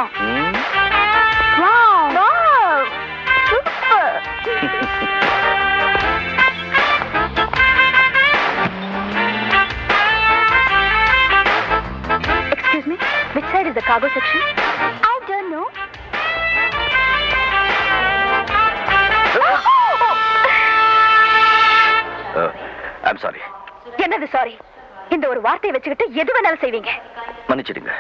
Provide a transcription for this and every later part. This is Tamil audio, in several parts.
Excuse me, which side is the cargo section? I don't know. I'm sorry. என்னது சாரி? இந்த ஒரு வார்த்தையை வச்சுக்கிட்டு எது வேணாலும் செய்வீங்க. மன்னிச்சிடுங்க.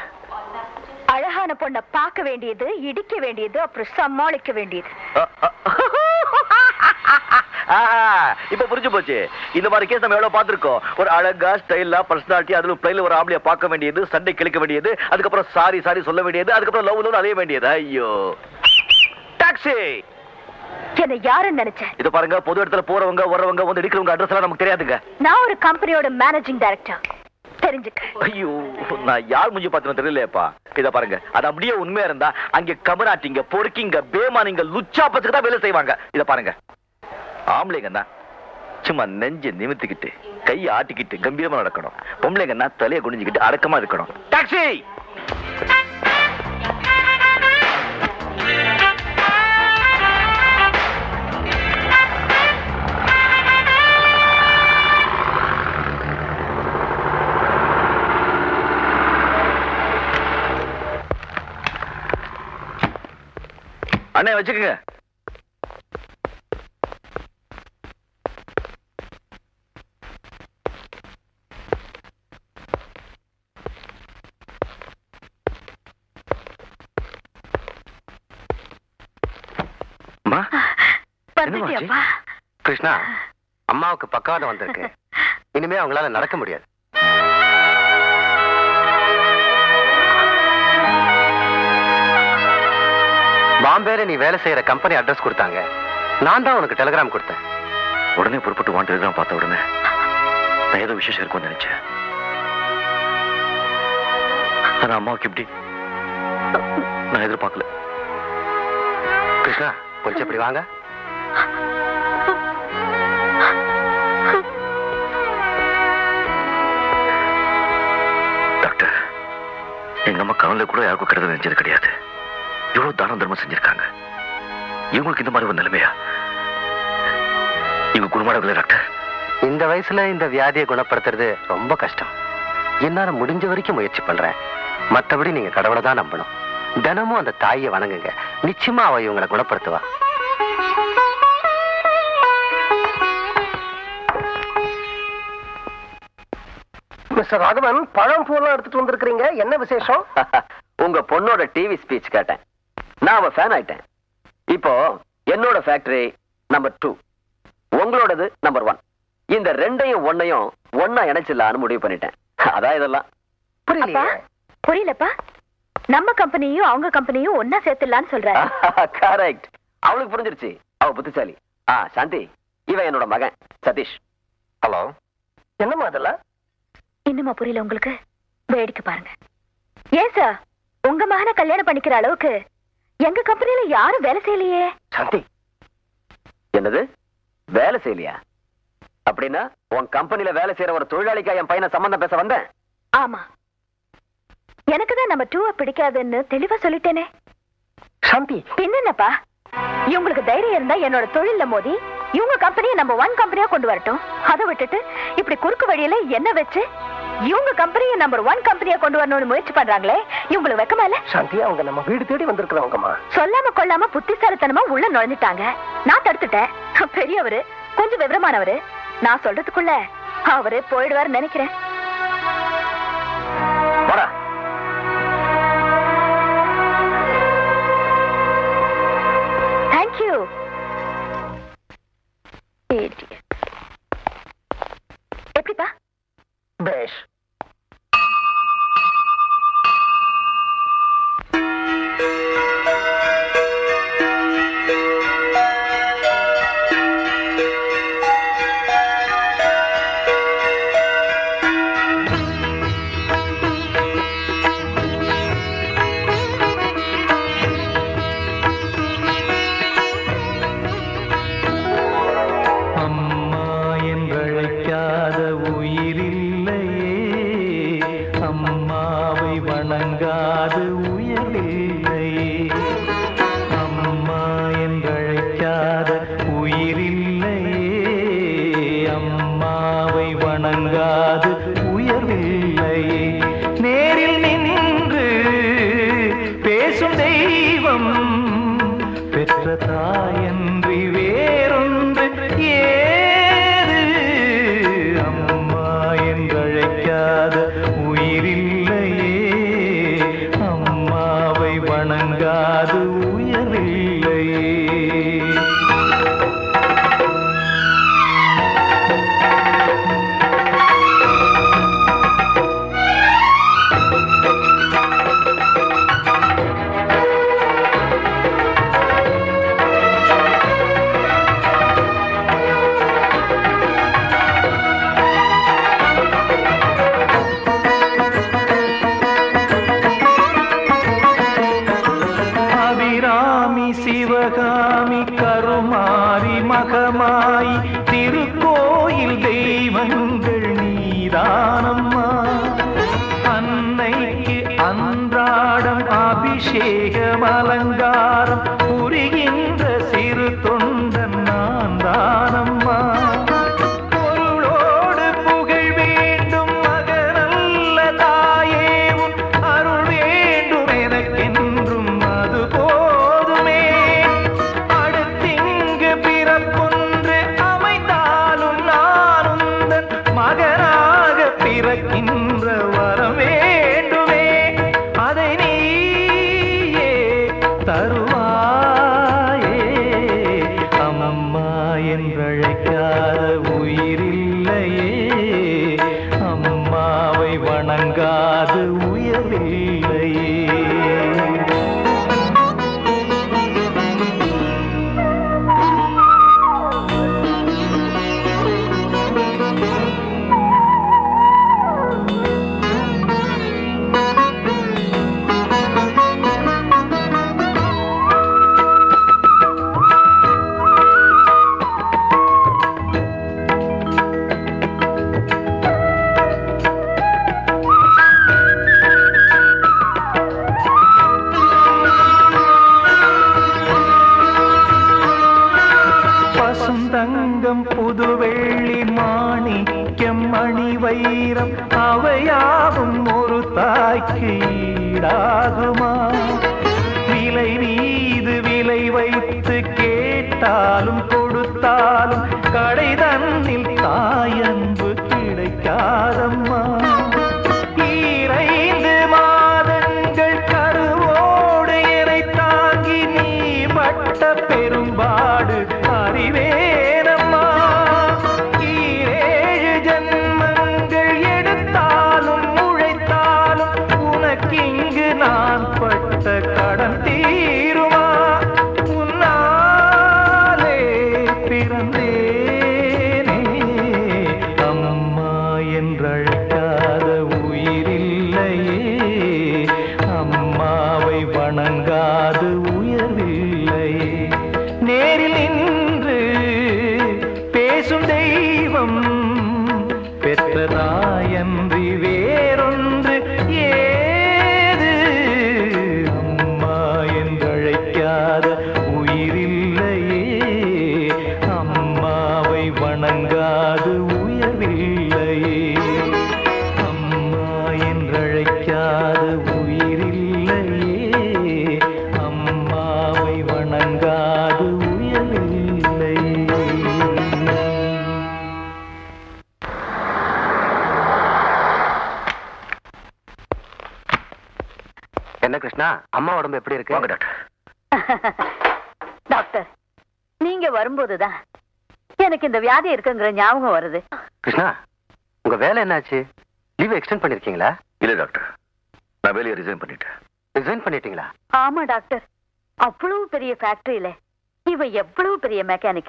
அழகான பொண்ணை பார்க்க வேண்டியது, இடிக்க வேண்டியது, அப்புறம் சமாளிக்க வேண்டியது. இப்ப புரிஞ்சு போச்சு. இந்த மாதிரி கேஸ் நம்ம எவ்வளவு பார்த்திருக்கோம். ஒரு அழகா ஸ்டைலா பர்சனாலிட்டி, அதுல பிளைல ஒரு ஆம்பளைய பார்க்க வேண்டியது, சண்டை கிழிக்க வேண்டியது, அதுக்கப்புறம் சாரி சாரி சொல்ல வேண்டியது, அதுக்கப்புறம் லவ் அலைய வேண்டியது. ஐயோ டாக்ஸி. என்ன யாருன்னு நினைச்சேன்? இது பாருங்க, பொது இடத்துல போறவங்க வர்றவங்க வந்து எடுக்கிறவங்க அட்ரஸ் எல்லாம் நமக்கு தெரியாதுங்க. நான் ஒரு கம்பெனியோட மேனேஜிங் டைரக்டர், தெரிஞ்சுக்க. ஐயோ, நான் யார் மூஞ்சி பார்த்தேன்னு தெரியலையப்பா. இத பாருங்க, அது அப்படியே உண்மையா இருந்தா அங்க கமராட்டிங்க, பொறுக்கிங்க, பேமானிங்க, லுச்சா பத்துக்கு தான் வேலை செய்வாங்க. இத பாருங்க, ஆம்பளைங்கன்னா சும்மா நெஞ்சு நிமித்திக்கிட்டு கையை ஆட்டிக்கிட்டு கம்பீரமா நடக்கணும். பொம்பளைங்கன்னா தலையை குனிஞ்சுக்கிட்டு அடக்கமா இருக்கணும். டாக்ஸி. அண்ணே வச்சுக்கோங்க. கிருஷ்ணா, அம்மாவுக்கு பக்கவாதம் வந்திருக்கு. இனிமே அவங்களால நடக்க முடியாது. பாம்பேல நீ வேலை செய்யற கம்பெனி அட்ரஸ் கொடுத்தாங்க. நான் தான் உனக்கு டெலிகிராம் கொடுத்தேன். உடனே புறப்பட்டு வான் டெலிகிராம் பார்த்த உடனே நான் ஏதோ விசேஷம் இருக்கும்னு நினைச்சேன். ஆனா அம்மாவுக்கு எப்படி நான் எதிர்பார்க்கல. கிருஷ்ணா, கொஞ்சம் இப்படி வாங்க. டாக்டர், எங்க அம்மா கனவுல கூட யாருக்கும் கெடுதல் நினைச்சது கிடையாது. இவ்வளவு தானம் தர்மம் செஞ்சிருக்காங்க. இவங்களுக்கு இந்த மாதிரி ஒரு நிலைமையா? இவங்க குணமானவில்லை டாக்டர். இந்த வயசுல இந்த வியாதியை குணப்படுத்துறது ரொம்ப கஷ்டம். என்னால முடிஞ்ச வரைக்கும் முயற்சி பண்றேன். மற்றபடி நீங்க கடவுளை தான் நம்பணும். தினமும் அந்த தாயை வணங்குங்க. நிச்சயமா அவ இவங்களை குணப்படுத்துவா. மிஸ்டர் ராகவன், பழம் பூலாம் எடுத்துட்டு வந்திருக்கீங்க, என்ன விசேஷம்? உங்க பொண்ணோட டிவி ஸ்பீச் கேட்டேன். நான் அவ ஃபேன் ஆயிட்டேன். இப்போ என்னோட ஃபேக்டரி நம்பர் 2, உங்களோடது நம்பர் 1. இந்த ரெண்டையும் ஒன்னையும் ஒன்னா இணைச்சிடலான்னு முடிவு பண்ணிட்டேன். அதான் இதெல்லாம். புரியலப்பா. நம்ம கம்பெனியும் அவங்க கம்பெனியும் ஒன்னா சேர்த்துடலான்னு சொல்றேன். கரெக்ட். அவளுக்கு புரிஞ்சிருச்சு. அவ புத்திசாலி. சாந்தி, இவன் என்னோட மகன் சதீஷ். ஹலோ. என்னமா அதெல்லாம்? இன்னுமா புரியல உங்களுக்கு? வேடிக்கை பாருங்க. ஏன் சார், உங்க மகனை கல்யாணம் பண்ணிக்கிற அளவுக்கு எங்க கம்பெனில யாரும் வேலை செய்யலையே. சாந்தி, என்னது வேலை செய்யலையா? அப்படின்னா உன் கம்பெனில வேலை செய்யற ஒரு தொழிலாளிக்கா என் பையனை சம்பந்தம் பேச வந்தேன்? ஆமா, எனக்கு தான் நம்ம 2 பிடிக்காதுன்னு தெளிவா சொல்லிட்டேனே. சாந்தி, என்னப்பா, இவங்களுக்கு தைரியம் இருந்தா என்னோட தொழில மோதி இவங்க கம்பெனியை நம்ம 1 கம்பெனியா கொண்டு வரட்டும். அதை விட்டுட்டு இப்படி குறுக்கு வழியில என்ன வச்சு இவங்க கம்பெனியை நம்பர் 1 கம்பெனியா கொண்டு வரணும்னு முயற்சி பண்றாங்களே, இவங்களுக்கு வெக்கமா இல்ல? சாந்தி, அவங்க நம்ம வீடு தேடி வந்திருக்கிறவங்கம்மா. சொல்லாம கொள்ளாம புத்திசாலித்தனமா உள்ள நுழைஞ்சிட்டாங்க. நான் தடுத்துட்டேன். பெரியவரு, கொஞ்சம் விவரமானவரு. நான் சொல்றதுக்குள்ள அவரு போயிடுவாரு நினைக்கிறேன். தேங்க்யூ. எப்படிப்பா? பேஷ். தாய் திருக்கோயில் தெய்வங்கள் நீதானம்மா அன்னைக்கு அன்றாடம் அபிஷேகம் அலங்காரம் புரிகின்ற சிறு தொண்டன் நான் தானம்மா பொருளோடு புகழ் வேண்டும் மகனல்ல தாயே உன் அருள் வேண்டும் எனக்கென்றும் அது போதுமே அடுத்திங்கு பிறப்பொன்று அமைந்தாலும் நான் உந்தன் மகனாக பிறக்கின்ற வரம் வேண்டுமே அதை நீயே தருவாயே அம்மம்மா என்றழைக்காத உயிரில்லையே அம்மாவை வணங்காது உயர்வில்லையே பசுந்தங்கம் புதுவெள்ளி மாணிக்கம் மணி வைரம் அவையாவும் ஒரு தாய்க்கு ஈடாகுமா விலை மீது விலை வைத்து கேட்டாலும் கொடுத்தாலும் கடை தன்னில் தாயன்பு கிடைக்காதம்மா ஈரைந்து மாதங்கள் கருவோடு என்னை தாங்கி நீ பட்ட பெரும்பாடு அறிவேனம்மா ஈரேழு ஜன்மங்கள் எடுத்தாலும் உழைத்தாலும் உனக்கிங்கு நான் பட்ட கடன் தீருமா உன்னாலே பிறந்தேனே அம்மா என்றழைக்காத உயிரில்லையே அம்மாவை வணங்காது உயர்வில்லையே நேரில் நின்று பேசும் தெய்வம் பெற்றதாயன்றி வேறொன்று ஏது அம்மா என்றழைக்காத உயிரில்லையே அம்மாவை வணங்காது உயர்வில்லையே அம்மா என்றழைக்காத உயிரில்லையே அம்மாவை வணங்காது உயர்வில்லையே என்ன கிருஷ்ணா, அம்மா உடம்பு எப்படி இருக்கு? வாங்க டாக்டர். டாக்டர் நீங்க வரும்போதுதான் எனக்கு இந்த வியாதி இருக்குங்கிற ஞாபகம் வருது. கிருஷ்ணா, உங்க வேலை என்னாச்சு? லீவ் எக்ஸ்டெண்ட் பண்ணிருக்கீங்களா? இல்ல டாக்டர், நான் வேலையை ரிசைன் பண்ணிட்டேன். ரிசைன் பண்ணிட்டீங்களா? ஆமா டாக்டர், அவ்வளவு பெரிய ஃபேக்டரியில இவ எவ்வளவு பெரிய மெக்கானிக்.